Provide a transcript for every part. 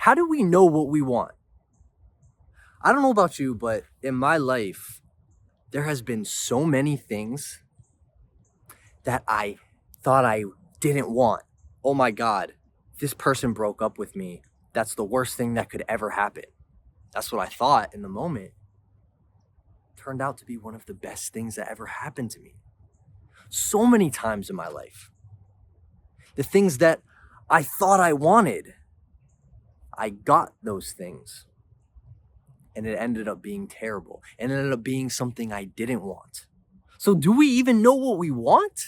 How do we know what we want? I don't know about you, but in my life, there has been so many things that I thought I didn't want. Oh my God, this person broke up with me. That's the worst thing that could ever happen. That's what I thought in the moment. Turned out to be one of the best things that ever happened to me. So many times in my life. The things that I thought I wanted, I got those things. And it ended up being terrible. And it ended up being something I didn't want. So do we even know what we want?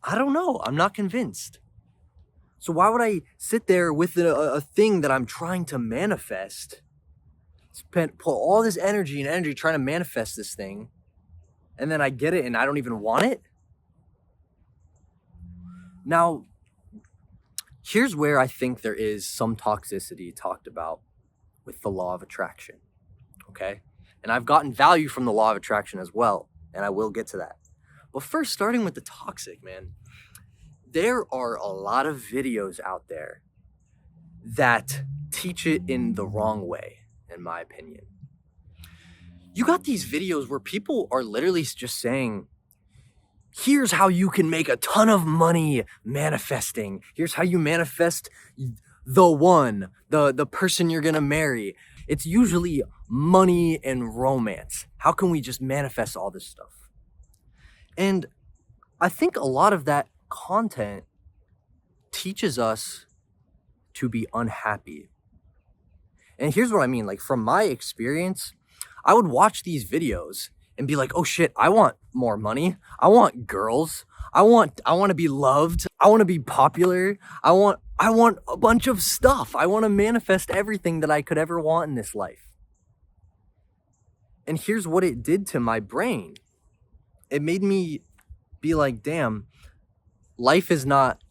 I don't know. I'm not convinced. So why would I sit there with a thing that I'm trying to manifest, put all this energy trying to manifest this thing, and then I get it and I don't even want it? Now, here's where I think there is some toxicity talked about with the law of attraction, okay? And I've gotten value from the law of attraction as well, and I will get to that. But first, starting with the toxic, man, there are a lot of videos out there that teach it in the wrong way, in my opinion. You got these videos where people are literally just saying, here's how you can make a ton of money manifesting. Here's how you manifest the one, the person you're gonna marry. It's usually money and romance. How can we just manifest all this stuff? And I think a lot of that content teaches us to be unhappy. And here's what I mean. Like, from my experience, I would watch these videos and be like, oh shit, I want more money. I want girls. I want to be loved. I want to be popular. I want a bunch of stuff. I want to manifest everything that I could ever want in this life. And here's what it did to my brain. It made me be like, damn, life is not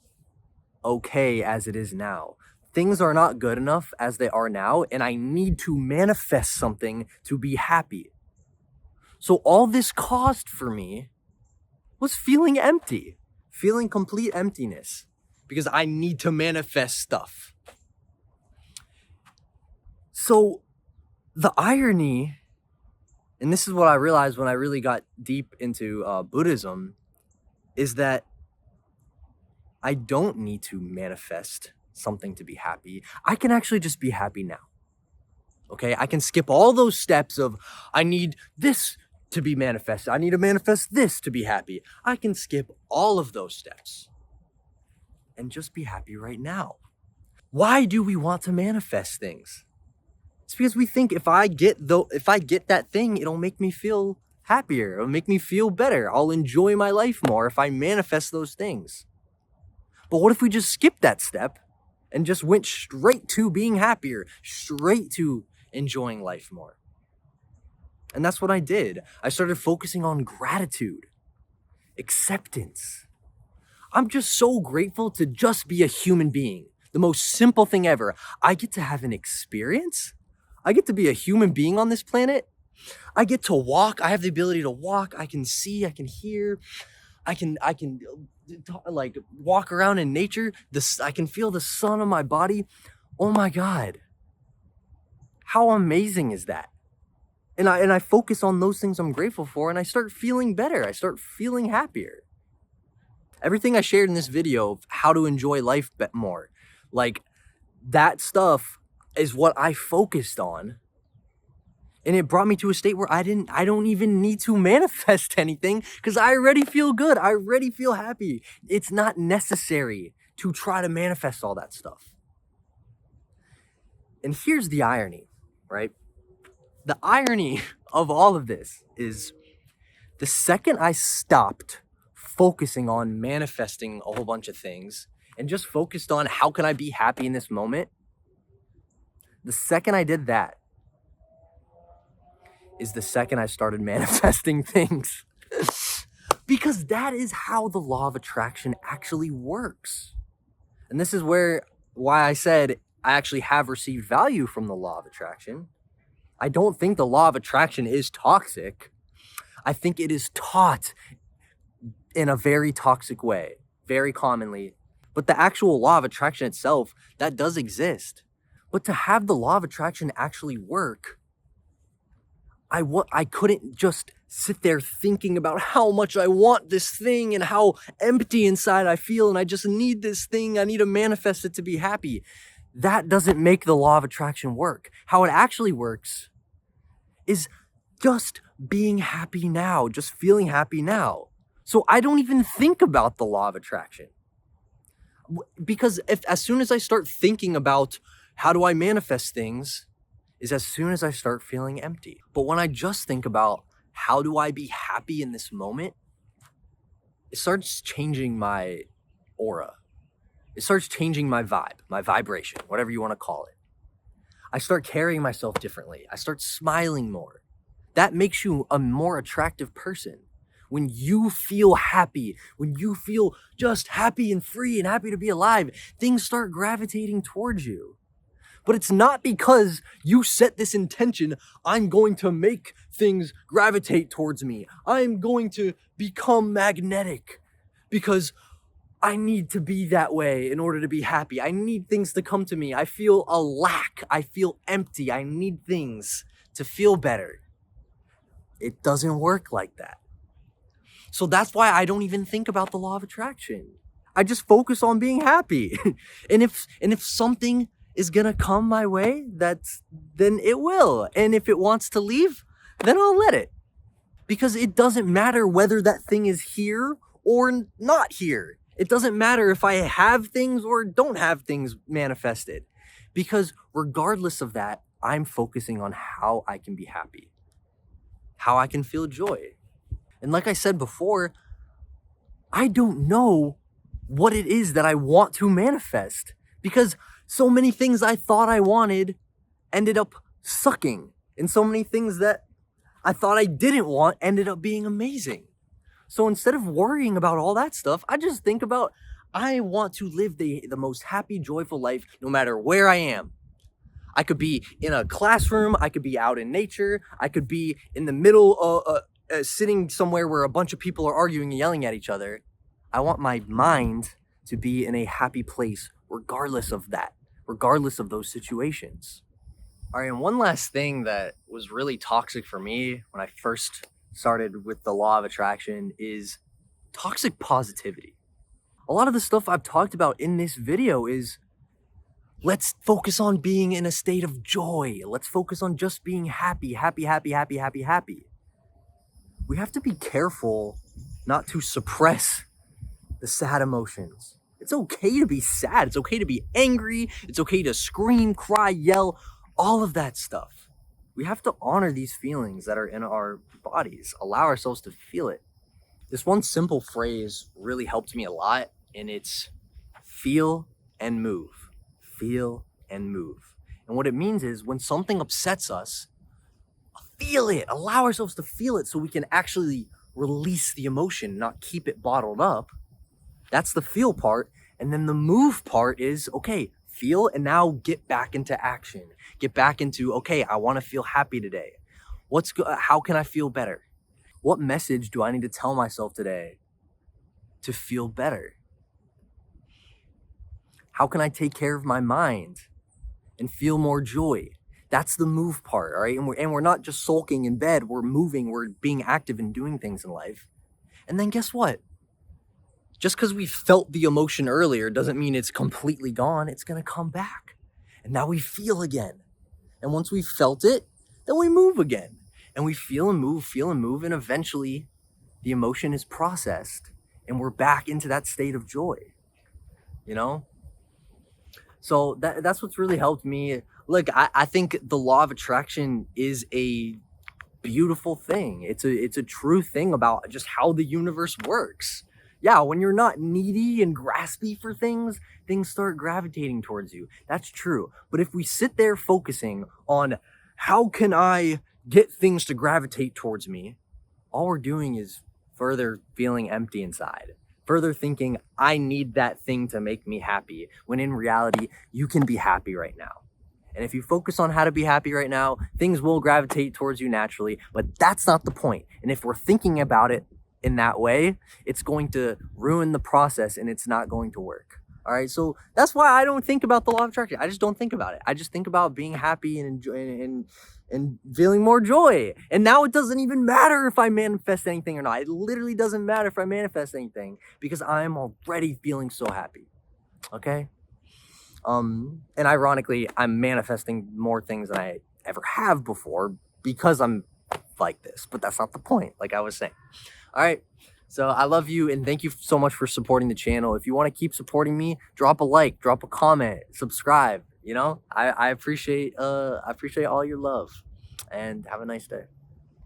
okay as it is now. Things are not good enough as they are now, and I need to manifest something to be happy. So all this caused for me was feeling empty, feeling complete emptiness, because I need to manifest stuff. So the irony, and this is what I realized when I really got deep into Buddhism, is that I don't need to manifest something to be happy. I can actually just be happy now. Okay, I can skip all those steps of I need this to be manifested. I need to manifest this to be happy. I can skip all of those steps and just be happy right now. Why do we want to manifest things? It's because we think if I get that thing, it'll make me feel happier. It'll make me feel better. I'll enjoy my life more if I manifest those things. But what if we just skipped that step and just went straight to being happier, straight to enjoying life more? And that's what I did. I started focusing on gratitude, acceptance. I'm just so grateful to just be a human being. The most simple thing ever. I get to have an experience. I get to be a human being on this planet. I get to walk. I have the ability to walk. I can see, I can hear. I can like walk around in nature. I can feel the sun on my body. Oh my God. How amazing is that? And I focus on those things I'm grateful for, and I start feeling better. I start feeling happier. Everything I shared in this video of how to enjoy life more, like that stuff is what I focused on. And it brought me to a state where I don't even need to manifest anything because I already feel good. I already feel happy. It's not necessary to try to manifest all that stuff. And here's the irony, right? The irony of all of this is the second I stopped focusing on manifesting a whole bunch of things and just focused on how can I be happy in this moment, the second I did that is the second I started manifesting things. Because that is how the law of attraction actually works. And this is why I said I actually have received value from the law of attraction. I don't think the law of attraction is toxic. I think it is taught in a very toxic way, very commonly. But the actual law of attraction itself, that does exist. But to have the law of attraction actually work, I couldn't just sit there thinking about how much I want this thing and how empty inside I feel and I just need this thing. I need to manifest it to be happy. That doesn't make the law of attraction work. How it actually works is just being happy now, just feeling happy now. So I don't even think about the law of attraction. Because as soon as I start thinking about how do I manifest things, is as soon as I start feeling empty. But when I just think about how do I be happy in this moment, it starts changing my aura. It starts changing my vibe, my vibration, whatever you want to call it. I start carrying myself differently. I start smiling more. That makes you a more attractive person. When you feel happy, when you feel just happy and free and happy to be alive, things start gravitating towards you. But it's not because you set this intention, I'm going to make things gravitate towards me. I'm going to become magnetic because I need to be that way in order to be happy. I need things to come to me. I feel a lack. I feel empty. I need things to feel better. It doesn't work like that. So that's why I don't even think about the law of attraction. I just focus on being happy. and if something is gonna come my way, then it will. And if it wants to leave, then I'll let it. Because it doesn't matter whether that thing is here or not here. It doesn't matter if I have things or don't have things manifested. Because regardless of that, I'm focusing on how I can be happy, how I can feel joy. And like I said before, I don't know what it is that I want to manifest because so many things I thought I wanted ended up sucking. And so many things that I thought I didn't want ended up being amazing. So instead of worrying about all that stuff, I just think about, I want to live the most happy, joyful life no matter where I am. I could be in a classroom, I could be out in nature, I could be in the middle sitting somewhere where a bunch of people are arguing and yelling at each other. I want my mind to be in a happy place regardless of that, regardless of those situations. All right, and one last thing that was really toxic for me when I first started with the law of attraction is toxic positivity. A lot of the stuff I've talked about in this video is let's focus on being in a state of joy. Let's focus on just being happy, happy, happy, happy, happy, happy. We have to be careful not to suppress the sad emotions. It's okay to be sad. It's okay to be angry. It's okay to scream, cry, yell, all of that stuff. We have to honor these feelings that are in our bodies, allow ourselves to feel it. This one simple phrase really helped me a lot, and it's feel and move. Feel and move. And what it means is when something upsets us, feel it, allow ourselves to feel it so we can actually release the emotion, not keep it bottled up. That's the feel part. And then the move part is, okay, feel and now get back into action. Get back into, okay, I want to feel happy today. How can I feel better? What message do I need to tell myself today to feel better? How can I take care of my mind and feel more joy? That's the move part, all right? And we're not just sulking in bed. We're moving. We're being active and doing things in life. And then guess what? Just because we felt the emotion earlier doesn't mean it's completely gone. It's going to come back. And now we feel again. And once we've felt it, then we move again. And we feel and move. And eventually the emotion is processed and we're back into that state of joy, you know? So that's what's really helped me. Look, I think the law of attraction is a beautiful thing. It's a true thing about just how the universe works. Yeah, when you're not needy and graspy for things start gravitating towards you. That's true. But if we sit there focusing on how can I get things to gravitate towards me, all we're doing is further feeling empty inside. Further thinking, I need that thing to make me happy, when in reality, you can be happy right now. And if you focus on how to be happy right now, things will gravitate towards you naturally, but that's not the point. And if we're thinking about it in that way, it's going to ruin the process and it's not going to work. All right, so that's why I don't think about the law of attraction. I just don't think about it. I just think about being happy and enjoying and feeling more joy. And now it doesn't even matter if I manifest anything or not. It literally doesn't matter if I manifest anything because I'm already feeling so happy. Okay? And ironically, I'm manifesting more things than I ever have before because I'm like this. But that's not the point, like I was saying. All right. So I love you and thank you so much for supporting the channel. If you want to keep supporting me, drop a like, drop a comment, subscribe. You know, I appreciate all your love and have a nice day.